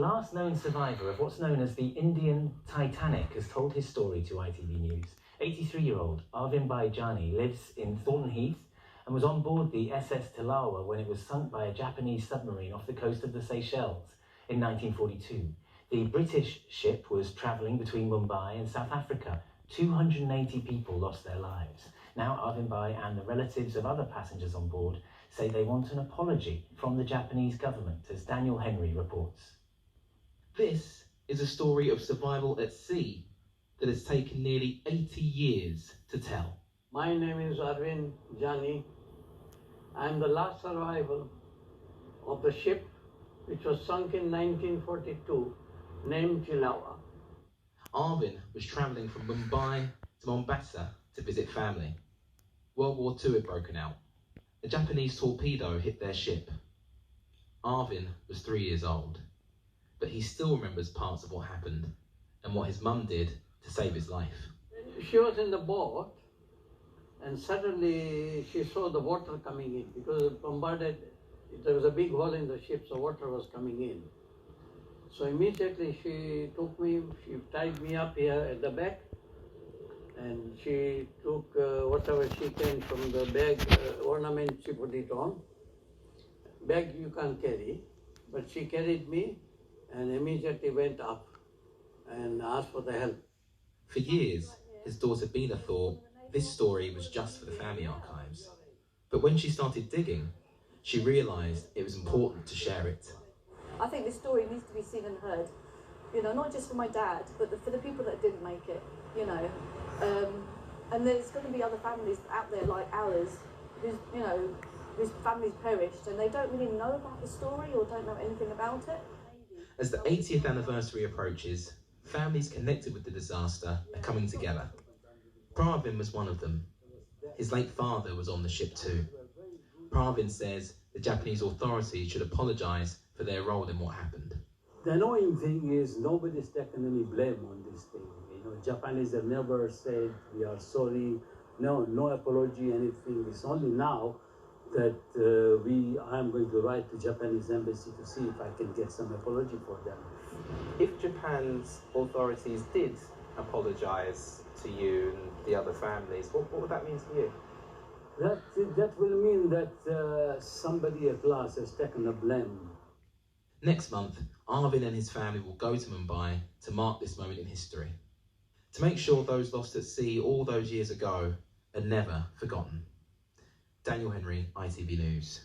The last known survivor of what's known as the Indian Titanic has told his story to ITV News. 83-year-old Arvindbhai Jani lives in Thornton Heath and was on board the SS Tilawa when it was sunk by a Japanese submarine off the coast of the Seychelles in 1942. The British ship was travelling between Mumbai and South Africa. 280 people lost their lives. Now Arvindbhai and the relatives of other passengers on board say they want an apology from the Japanese government, as Daniel Henry reports. This is a story of survival at sea that has taken nearly 80 years to tell. My name is Arvindbhai Jani. I am the last survivor of the ship which was sunk in 1942, named Tilawa. Arvin was travelling from Mumbai to Mombasa to visit family. World War II had broken out. A Japanese torpedo hit their ship. Arvin was 3 years old, but he still remembers parts of what happened and what his mum did to save his life. She was in the boat and suddenly she saw the water coming in because it bombarded. There was a big hole in the ship, so water was coming in. So immediately she took me, she tied me up here at the back, and she took whatever she can from the bag, ornament, she put it on. Bag you can't carry, but she carried me and immediately went up and asked for the help. For years, his daughter Bina thought this story was just for the family archives. But when she started digging, she realised it was important to share it. I think this story needs to be seen and heard, you know, not just for my dad, but for the people that didn't make it, you know. And there's going to be other families out there like ours, whose families perished and they don't really know about the story or don't know anything about it. As the 80th anniversary approaches, families connected with the disaster are coming together. Pravin was one of them. His late father was on the ship too. Pravin says the Japanese authorities should apologise for their role in what happened. The annoying thing is nobody's taken any blame on this thing. You know, Japanese have never said we are sorry, no apology, anything. It's only now that I'm going to write to Japanese embassy to see if I can get some apology for them. If Japan's authorities did apologise to you and the other families, what would that mean to you? That will mean that somebody at last has taken the blame. Next month, Arvin and his family will go to Mumbai to mark this moment in history, to make sure those lost at sea all those years ago are never forgotten. Daniel Henry, ITV News.